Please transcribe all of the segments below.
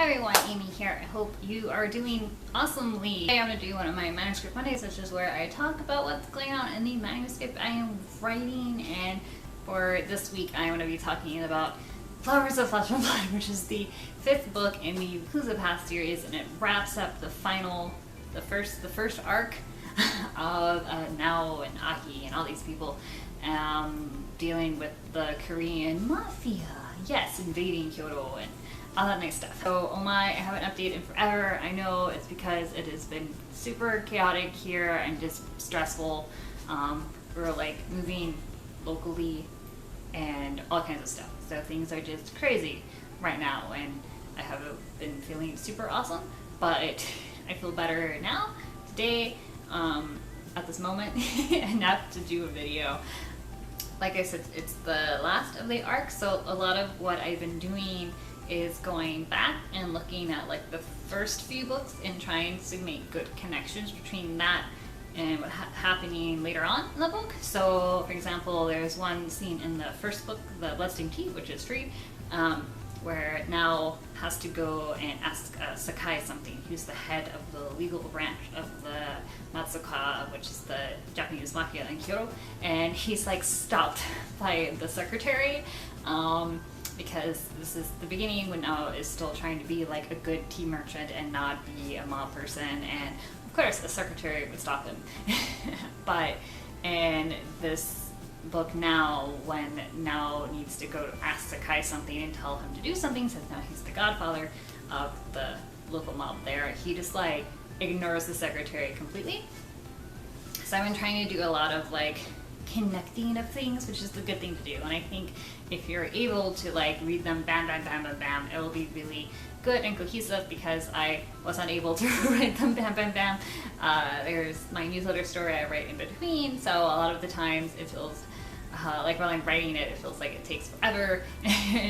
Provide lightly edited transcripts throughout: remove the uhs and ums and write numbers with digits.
Hi everyone, Amy here. I hope you are doing awesomely. Today I'm going to do one of my Manuscript Mondays, which is where I talk about what's going on in the manuscript I am writing, and for this week I am going to be talking about Flowers of Flesh and Blood, which is the 5th book in the Yakuza Path series, and it wraps up the first arc of Nao and Aki and all these people dealing with the Korean mafia. Yes, invading Kyoto and all that nice stuff. So, oh my, I haven't updated in forever. I know it's because it has been super chaotic here and just stressful. We're like moving locally and all kinds of stuff. So things are just crazy right now, and I haven't been feeling super awesome, but I feel better now, today, at this moment, enough to do a video. Like I said, it's the last of the arc, so a lot of what I've been doing is going back and looking at like the first few books and trying to make good connections between that and what's happening later on in the book. So, for example, there's one scene in the first book, The Bloodstained Tea, which is free, where Nao has to go and ask Sakai something, who's the head of the legal branch of the Tasukada, which is the Japanese mafia in Kyoto, and he's like stopped by the secretary, because this is the beginning when Nao is still trying to be like a good tea merchant and not be a mob person, and of course the secretary would stop him. But in this book now, when Nao needs to go ask Sakai something and tell him to do something, since now he's the godfather of the local mob there, he just like ignores the secretary completely. So I've been trying to do a lot of like connecting of things, which is the good thing to do, and I think if you're able to like read them bam bam bam bam bam, it will be really good and cohesive, because I was unable to write them bam bam bam. There's my newsletter story I write in between, so a lot of the times it feels like while I'm writing it feels like it takes forever,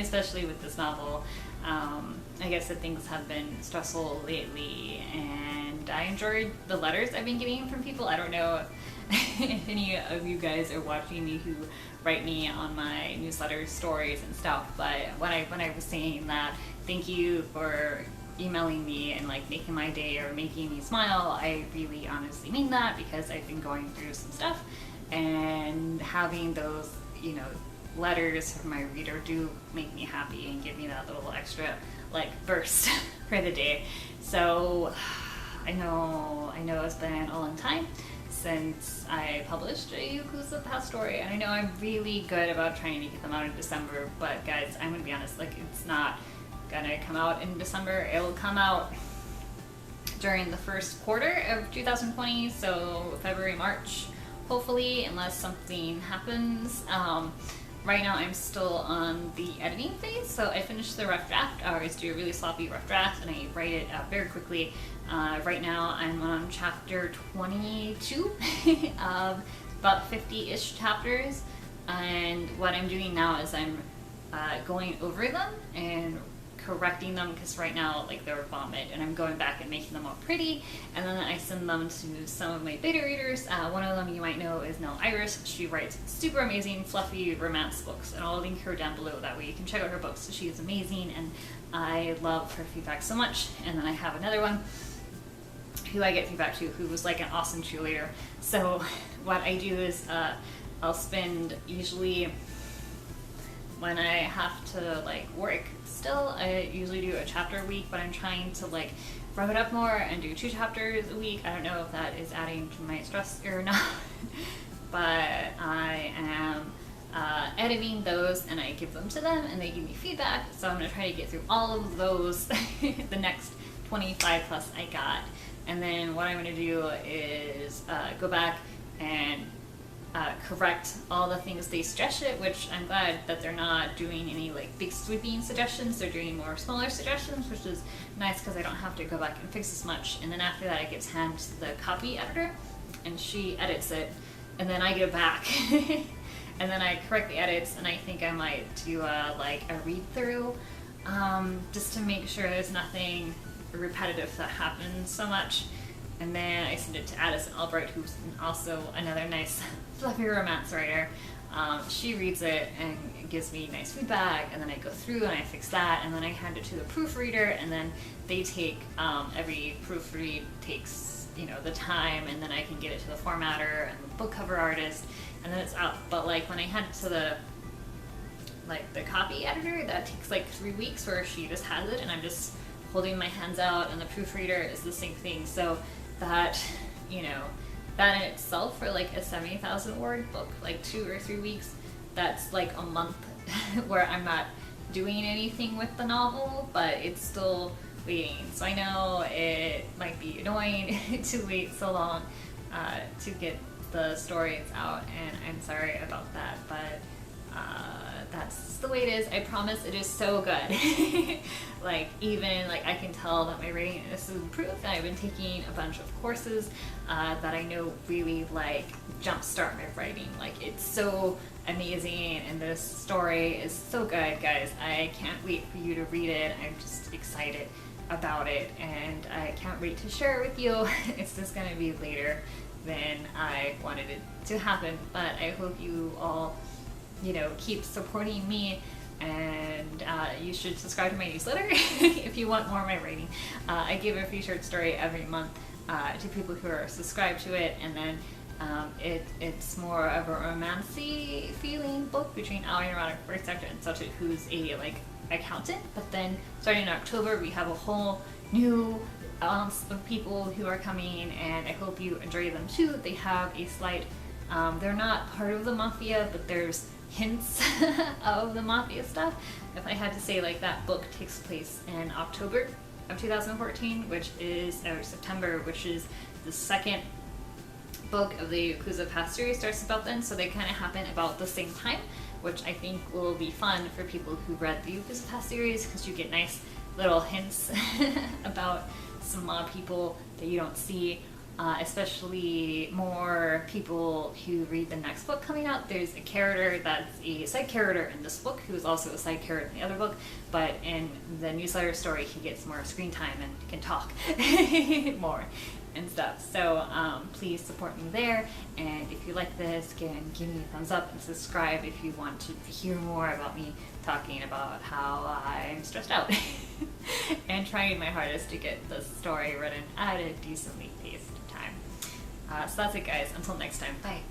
especially with this novel. I guess that things have been stressful lately, and I enjoyed the letters I've been getting from people. I don't know if any of you guys are watching me who write me on my newsletter stories and stuff, but when I was saying that, thank you for emailing me and like making my day or making me smile, I really honestly mean that, because I've been going through some stuff, and having those, you know, letters from my reader do make me happy and give me that little extra like burst for the day. So I know it's been a long time since I published a Yakuza Path story, and I know I'm really good about trying to get them out in December, but guys, I'm gonna be honest, like it's not gonna come out in December. It'll come out during the first quarter of 2020, so February, March, hopefully, unless something happens. Right now I'm still on the editing phase, so I finished the rough draft. I always do a really sloppy rough draft, and I write it very quickly. Right now I'm on chapter 22 of about 50-ish chapters, and what I'm doing now is I'm going over them and correcting them, because right now like they're vomit, and I'm going back and making them all pretty, and then I send them to some of my beta readers. One of them you might know is Nell Iris. She writes super amazing fluffy romance books, and I'll link her down below, that way you can check out her books. She is amazing, and I love her feedback so much. And then I have another one who I get feedback to, who was like an awesome cheerleader. So what I do is I'll spend, usually when I have to like work still, I usually do a chapter a week, but I'm trying to like rev it up more and do 2 chapters a week. I don't know if that is adding to my stress or not, but I am editing those, and I give them to them and they give me feedback, so I'm going to try to get through all of those the next 25 plus I got. And then what I'm going to do is go back and correct all the things they suggested, which I'm glad that they're not doing any like big sweeping suggestions. They're doing more smaller suggestions, which is nice, because I don't have to go back and fix as much. And then after that it gets handed to the copy editor, and she edits it, and then I get it back and then I correct the edits, and I think I might do like a read through, just to make sure there's nothing repetitive that happens so much. And then I send it to Addison Albright, who's also another nice fluffy romance writer. She reads it and gives me nice feedback, and then I go through and I fix that, and then I hand it to the proofreader, and then they take, every proofread takes, you know, the time, and then I can get it to the formatter and the book cover artist, and then it's out. But like when I hand it to the copy editor, that takes like 3 weeks where she just has it and I'm just holding my hands out, and the proofreader is the same thing. So that, you know, that in itself for like a 70,000 word book, like 2 or 3 weeks, that's like a month where I'm not doing anything with the novel, but it's still waiting. So I know it might be annoying to wait so long to get the stories out, and I'm sorry about that, but that's the way it is. I promise it is so good. Like, even like I can tell that my writing is improved, and I've been taking a bunch of courses that I know really like jumpstart my writing. Like, it's so amazing, and this story is so good, guys. I can't wait for you to read it. I'm just excited about it, and I can't wait to share it with you. It's just gonna be later than I wanted it to happen, but I hope you all, you know, keep supporting me, and you should subscribe to my newsletter if you want more of my writing. I give a free short story every month to people who are subscribed to it, and then it's more of a romancy feeling book between our erotic first actor and Satu, who's a like accountant. But then starting in October, we have a whole new of people who are coming, and I hope you enjoy them too. They have a slight, they're not part of the mafia, but there's hints of the mafia stuff. If I had to say, like, that book takes place in October of 2014, which is, or September, which is the second book of the Yakuza Past series starts about then, so they kind of happen about the same time, which I think will be fun for people who read the Yakuza Past series, because you get nice little hints about some mob people that you don't see, especially more people who read the next book coming out. There's a character that's a side character in this book who is also a side character in the other book, but in the newsletter story he gets more screen time and can talk more and stuff. So please support me there, and if you like this, give me a thumbs up and subscribe if you want to hear more about me talking about how I'm stressed out and trying my hardest to get the story written at a decently paced time. So that's it, guys. Until next time, bye.